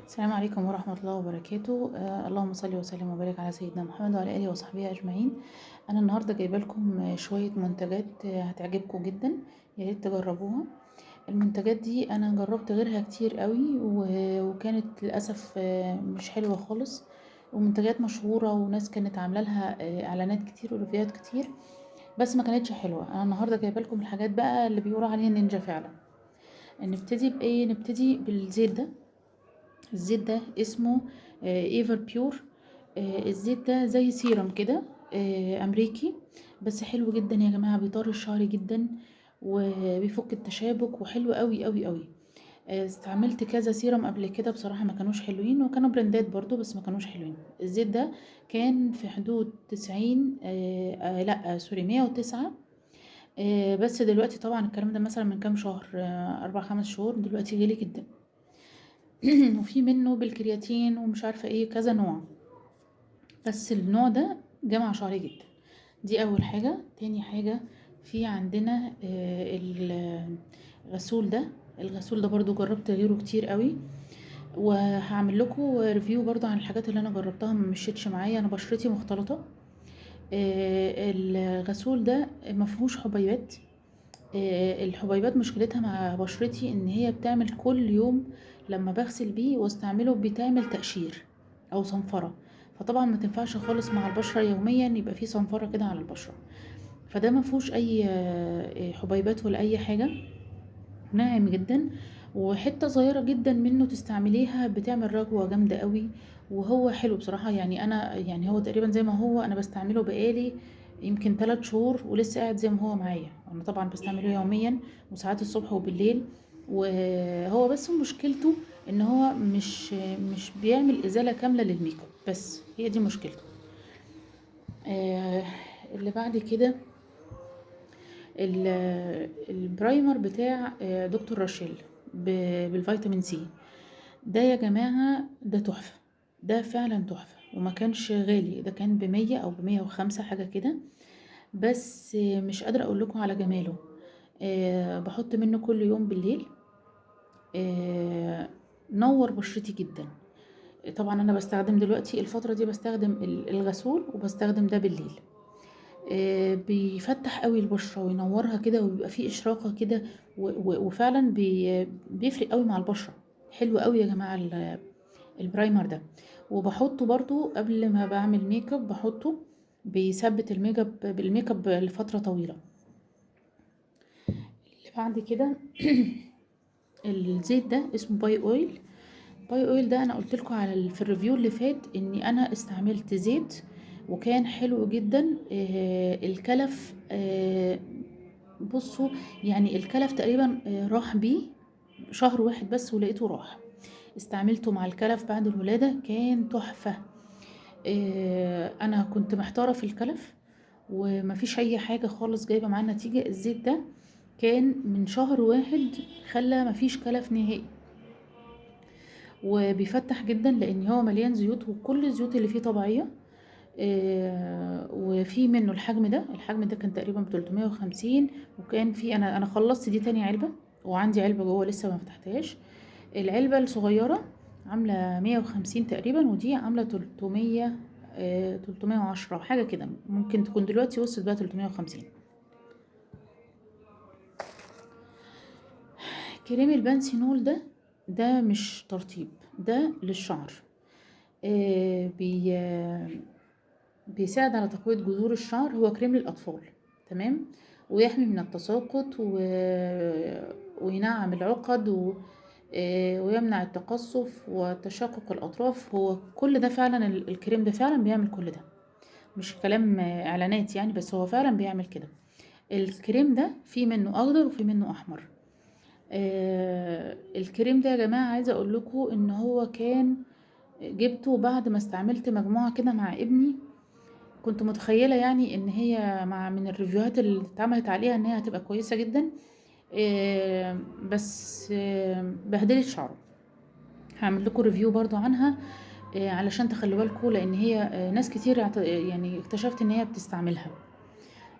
السلام عليكم ورحمة الله وبركاته. اللهم صل وسلم وبارك على سيدنا محمد وعلى آله وصحبه أجمعين. أنا النهاردة جايبة لكم شوية منتجات هتعجبكم جدا، يا ريت تجربوها. المنتجات دي أنا جربت غيرها كتير قوي وكانت للأسف مش حلوة خالص، ومنتجات مشهورة وناس كانت عاملة لها إعلانات كتير وريفيوهات كتير، بس ما كانتش حلوة. أنا النهاردة جايبة لكم الحاجات بقى اللي بيقولوا عليها نينجا فعلا. نبتدي بإيه؟ نبتدي بالزيت ده. الزيت ده اسمه ايفر بيور. الزيت ده زي سيرم كده، امريكي، بس حلو جدا يا جماعه، بيطر الشعر جدا وبيفك التشابك وحلو قوي قوي قوي. استعملت كذا سيرم قبل كده، بصراحه ما كانوش حلوين، وكانوا براندات برضو بس ما كانوش حلوين. الزيت ده كان في حدود 90، لا سوري 109. بس دلوقتي طبعا الكلام ده مثلا من كام شهر، 4 5 شهور، دلوقتي غالي جدا. وفي منه بالكرياتين ومش عارفة ايه كذا نوع، بس النوع ده جمع شعري جدا. دي اول حاجة. تاني حاجة، في عندنا الغسول ده. الغسول ده برضو جربت غيره كتير قوي، وهعمل لكم ريفيو برضو عن الحاجات اللي انا جربتها ما مشيتش معايا، انا بشرتي مختلطة. الغسول ده مفهوش حبيبات. الحبيبات مشكلتها مع بشرتي ان هي بتعمل كل يوم لما بغسل بيه واستعمله بتعمل تقشير او صنفرة، فطبعا ما تنفعش خالص مع البشرة يوميا يبقى فيه صنفرة كده على البشرة. فده ما فيهوش اي حبيبات ولا اي حاجة، ناعم جدا، وحتة صغيرة جدا منه تستعمليها بتعمل رغوة جامدة قوي. وهو حلو بصراحة، يعني انا يعني هو تقريبا زي ما هو انا بستعمله بقالي يمكن 3 شهور ولسه قاعد زي ما هو معايا. انا طبعا بستعمله يوميا وساعات الصبح وبالليل. وهو بس مشكلته ان هو مش بيعمل ازالة كاملة للميك اب، بس هي دي مشكلته. آه اللي بعد كده البرايمر بتاع دكتور راشيل بالفيتامين سي. ده يا جماعة ده تحفة، ده فعلا تحفة، وما كانش غالي، ده كان ب100 أو ب105 حاجة كده، بس مش قادرة أقول لكم على جماله. بحط منه كل يوم بالليل. نور بشرتي جدا. طبعا أنا بستخدم دلوقتي الفترة دي بستخدم الغسول، وبستخدم ده بالليل. بيفتح قوي البشرة وينورها كده وبيبقى فيه إشراقة كده، وفعلا بيفرق قوي مع البشرة. حلو قوي يا جماعة البرايمر ده. وبحطه برضو قبل ما بعمل ميك اب، بحطه بيثبت الميك اب لفترة طويلة. اللي بعد كده الزيت ده اسمه باي اويل. باي اويل ده انا قلت لكم على في الريفيو اللي فات اني انا استعملت زيت وكان حلو جدا. الكلف، بصوا، يعني الكلف تقريبا راح بيه شهر واحد بس ولقيته راح. استعملته مع الكلف بعد الولادة كان تحفة. انا كنت محتارة في الكلف ومفيش اي حاجة خالص جايبة معاه نتيجة. الزيت ده كان من شهر واحد خلى مفيش كلف نهائي، وبيفتح جدا لان هو مليان زيوت وكل الزيوت اللي فيه طبيعية. وفي منه الحجم ده كان تقريبا ب350، وكان في انا خلصت دي تاني علبة، وعندي علبة جوه لسه ما فتحتهاش. العلبة الصغيرة عاملة 150 تقريبا، ودي عاملة 300، 310 حاجة كده، ممكن تكون دلوقتي وصلت بقى 350. كريم البانسينول ده مش ترطيب، ده للشعر. بي بيساعد على تقوية جذور الشعر، هو كريم للأطفال، تمام، ويحمي من التساقط وينعم العقد ويمنع التقصف وتشقق الأطراف. هو كل ده فعلا الكريم ده فعلا بيعمل كل ده، مش كلام إعلانات يعني، بس هو فعلا بيعمل كده. الكريم ده في منه أخضر وفي منه أحمر. الكريم ده يا جماعة عايزة أقول لكم إن هو كان جبته بعد ما استعملت مجموعة كده مع ابني. كنت متخيلة يعني ان هي من الريفيوهات اللي اتعملت عليها ان هي هتبقى كويسة جدا، بس بهدلت شعره. هعمل لكم ريفيو برضو عنها، علشان تخلوا بالكم، لان هي ناس كتير يعني اكتشفت ان هي بتستعملها.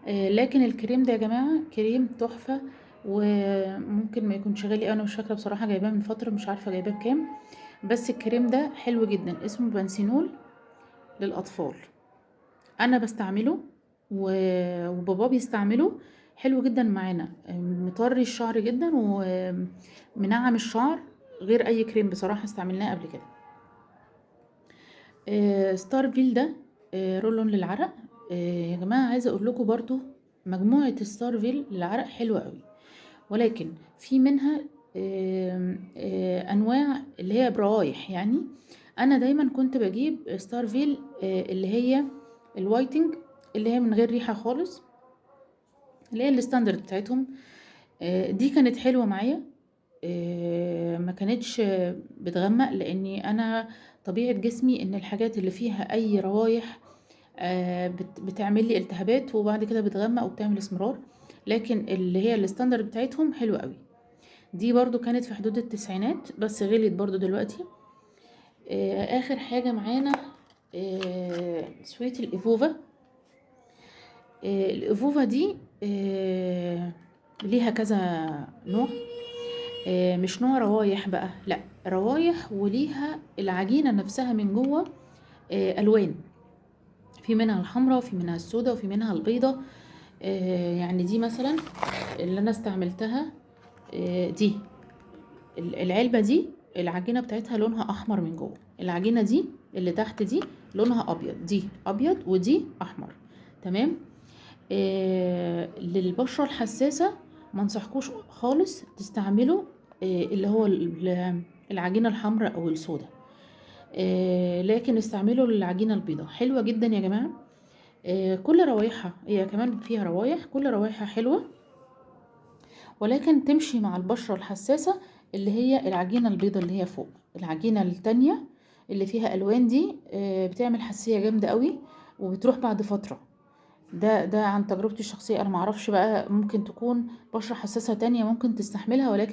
لكن الكريم ده يا جماعة كريم تحفة، وممكن ما يكونش غالي، انا مش فاكرة بصراحة، جايباه من فترة مش عارفة جايباه بكام، بس الكريم ده حلو جدا، اسمه بنسينول للاطفال. انا بستعمله وبابا بيستعمله، حلو جدا معانا، مطري الشعر جدا ومنعم الشعر غير اي كريم بصراحه استعملناه قبل كده. ستارفيل ده رولون للعرق. يا جماعه عايزه اقول لكم برضو مجموعه ستارفيل للعرق حلوه قوي، ولكن في منها انواع اللي هي بروايح. يعني انا دايما كنت بجيب ستارفيل اللي هي الوايتنج، اللي هي من غير ريحه خالص، اللي هي الستاندرد بتاعتهم. دي كانت حلوه معايا، ما كانتش بتغمق، لاني انا طبيعه جسمي ان الحاجات اللي فيها اي روايح بتعمل لي التهابات وبعد كده بتغمق وبتعمل اسمرار. لكن اللي هي الستاندرد بتاعتهم حلوه قوي. دي برضو كانت في حدود التسعينات، بس غليت برضو دلوقتي. اخر حاجه معانا سويت الافوفا. الافوفا دي ليها كذا نوع. مش نوع روايح بقى، لا، روايح وليها العجينه نفسها من جوه الوان، في منها الحمراء وفي منها السوداء وفي منها البيضة. يعني دي مثلا اللي انا استعملتها، دي العلبة دي العجينة بتاعتها لونها احمر من جوه، العجينة دي اللي تحت دي لونها ابيض، دي ابيض ودي احمر. تمام. للبشرة الحساسة ما انصحكوش خالص تستعملوا اللي هو العجينة الحمراء او السوداء، لكن استعملوا العجينة البيضاء، حلوة جدا يا جماعة. كل روايحها، هي كمان فيها روايح، كل روايحها حلوة، ولكن تمشي مع البشرة الحساسة اللي هي العجينة البيضاء اللي هي فوق. العجينة التانية اللي فيها ألوان دي بتعمل حساسية جامدة قوي وبتروح بعد فترة. ده عن تجربتي الشخصية، أنا معرفش بقى، ممكن تكون بشرة حساسة تانية ممكن تستحملها، ولكن